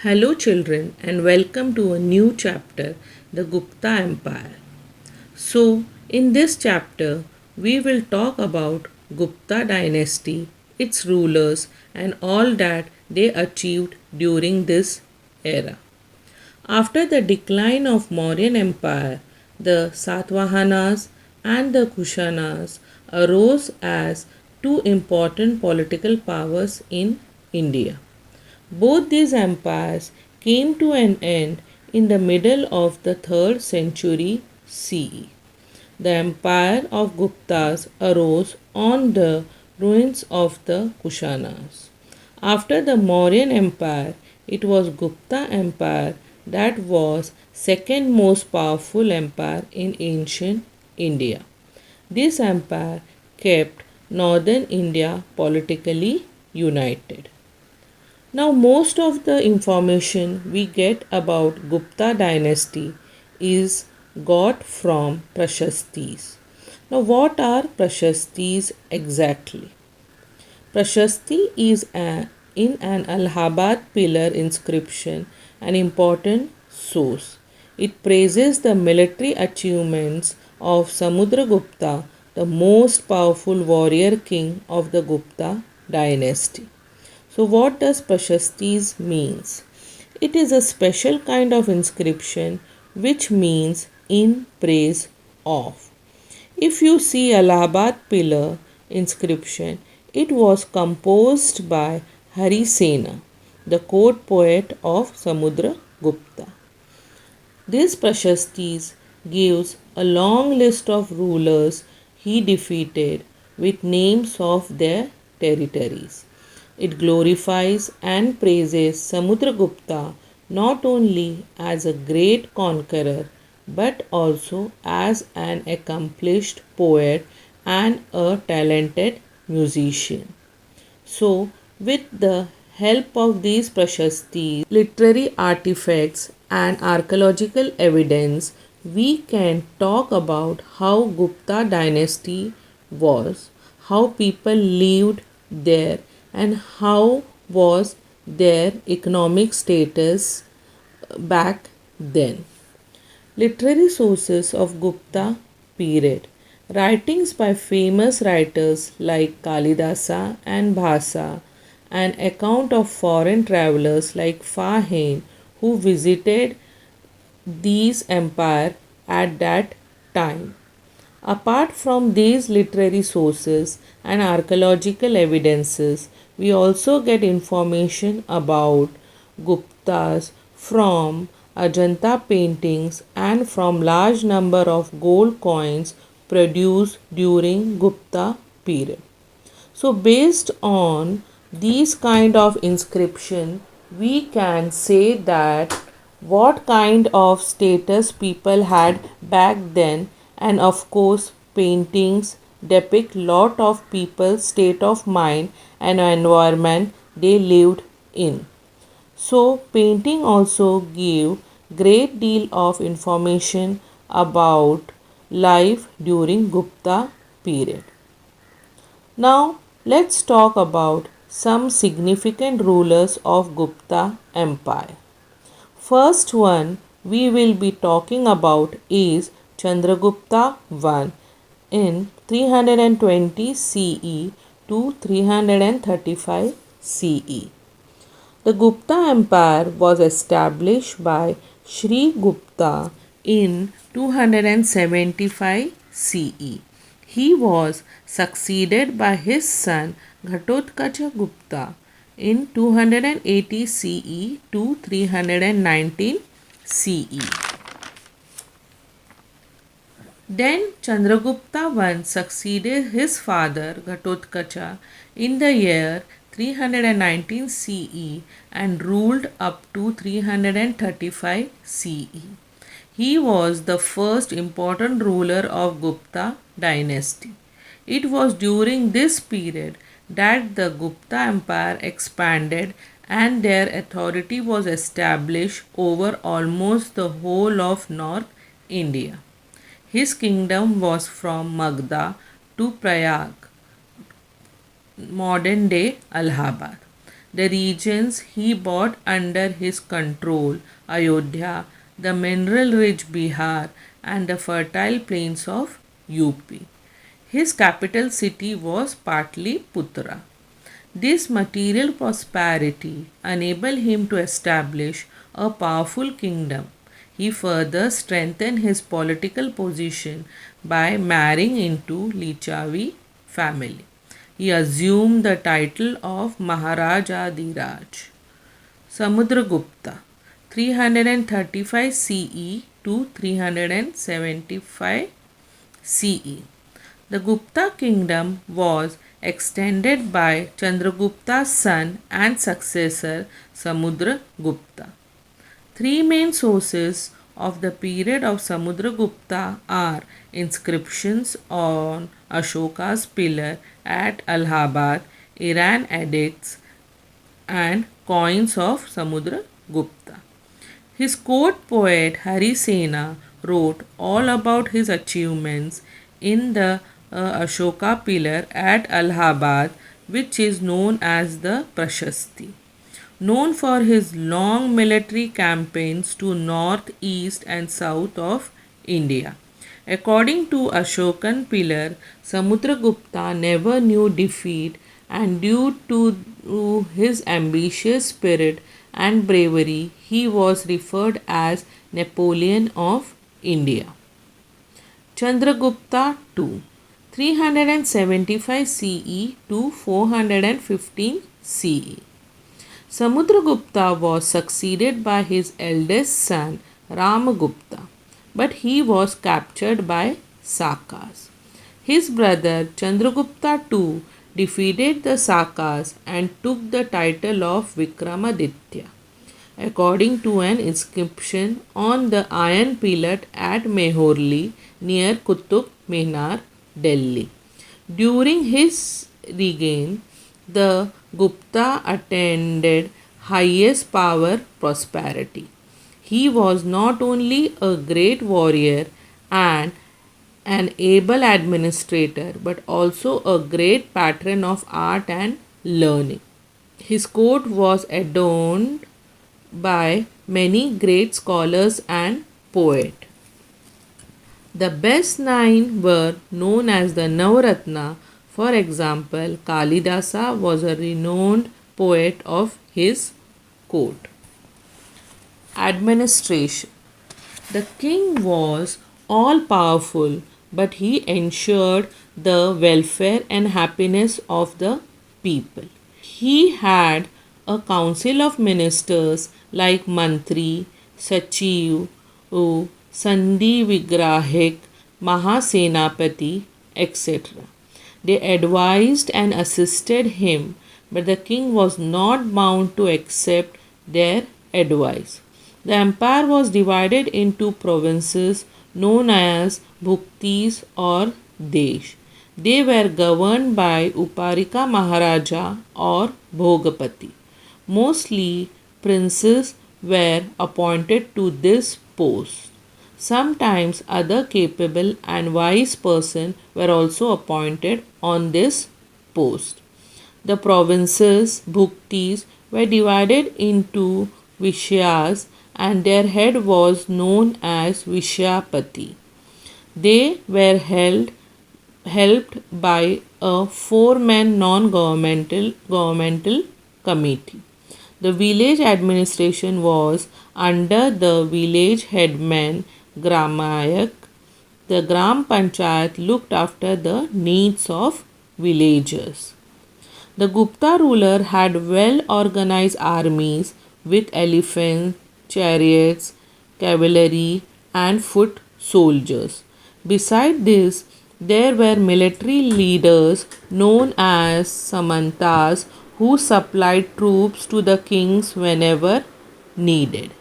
Hello, children, and welcome to a new chapter, the Gupta Empire. So, in this chapter, we will talk about Gupta dynasty, its rulers, and all that they achieved during this era. After the decline of Mauryan Empire, the Satavahanas and the Kushanas arose as two important political powers in India. Both these empires came to an end in the middle of the 3rd century CE. The empire of Guptas arose on the ruins of the Kushanas. After the Mauryan Empire, it was Gupta Empire that was second most powerful empire in ancient India. This empire kept northern India politically united. Now, most of the information we get about Gupta dynasty is got from Prashastis. Now, what are Prashastis exactly? Prashasti is in an Allahabad pillar inscription an important source. It praises the military achievements of Samudragupta, the most powerful warrior king of the Gupta dynasty. So, what does Prashastis means? It is a special kind of inscription which means in praise of. If you see Allahabad pillar inscription, it was composed by Harisena, the court poet of Samudra Gupta. This Prashastis gives a long list of rulers he defeated with names of their territories. It glorifies and praises Samudragupta not only as a great conqueror but also as an accomplished poet and a talented musician. So, with the help of these Prashastis, literary artifacts, and archaeological evidence, we can talk about how Gupta dynasty was, how people lived there, and how was their economic status back then. Literary sources of Gupta period. Writings by famous writers like Kalidasa and Bhasa, an account of foreign travelers like Fahin who visited these empire at that time. Apart from these literary sources and archaeological evidences, we also get information about Guptas from Ajanta paintings and from large number of gold coins produced during Gupta period. So based on these kind of inscription, we can say that what kind of status people had back then, and of course paintings depict lot of people's state of mind and environment they lived in. So painting also give great deal of information about life during Gupta period. Now let's talk about some significant rulers of Gupta Empire. First one we will be talking about is Chandragupta I in 320 CE to 335 CE. The Gupta Empire was established by Sri Gupta in 275 CE. He was succeeded by his son Ghatotkacha Gupta in 280 CE to 319 CE. Then Chandragupta I succeeded his father Ghatotkacha in the year 319 CE and ruled up to 335 CE. He was the first important ruler of Gupta dynasty. It was during this period that the Gupta Empire expanded and their authority was established over almost the whole of North India. His kingdom was from Magda to Prayag, modern day Allahabad. the regions he brought under his control, Ayodhya, the mineral-rich Bihar, and the fertile plains of UP. His capital city was Patliputra. This material prosperity enabled him to establish a powerful kingdom. He further strengthened his political position by marrying into Lichavi family. He assumed the title of Maharajadhiraj. Samudragupta 335 CE to 375 CE. The Gupta kingdom was extended by Chandragupta's son and successor Samudragupta. Three main sources of the period of Samudragupta are inscriptions on Ashoka's pillar at Allahabad, Iran edicts, and coins of Samudragupta. His court poet Harisena wrote all about his achievements in the Ashoka pillar at Allahabad, which is known as the Prashasti. Known for his long military campaigns to north, east, and south of India. According to Ashokan pillar, Samudragupta never knew defeat, and due to his ambitious spirit and bravery, he was referred as Napoleon of India. Chandragupta II 375 CE to 415 CE. Samudragupta was succeeded by his eldest son Ramagupta, but he was captured by Sakas. His brother Chandragupta II defeated the Sakas and took the title of Vikramaditya, according to an inscription on the iron pillar at Mehorli near Qutub Minar, Delhi. During his reign, the Gupta attained highest power prosperity. He was not only a great warrior and an able administrator, but also a great patron of art and learning. His court was adorned by many great scholars and poets. The best nine were known as the Navaratna. For example, Kalidasa was a renowned poet of his court. Administration. The king was all powerful, but he ensured the welfare and happiness of the people. He had a council of ministers like Mantri, Sachiv, Sandhi Vigrahik, Mahasenapati, etc. They advised and assisted him, but the king was not bound to accept their advice. The empire was divided into provinces known as bhuktis or desh. They were governed by Uparika Maharaja or Bhogapati. Mostly princes were appointed to this post. Sometimes other capable and wise persons were also appointed on this post. The provinces, bhuktis, were divided into Vishyas and their head was known as Vishyapati. They were helped by a four-man non-governmental committee. The village administration was under the village headman Gramayak. The Gram Panchayat looked after the needs of villagers. The Gupta ruler had well-organized armies with elephants, chariots, cavalry, and foot soldiers. Besides this, there were military leaders known as Samantas who supplied troops to the kings whenever needed.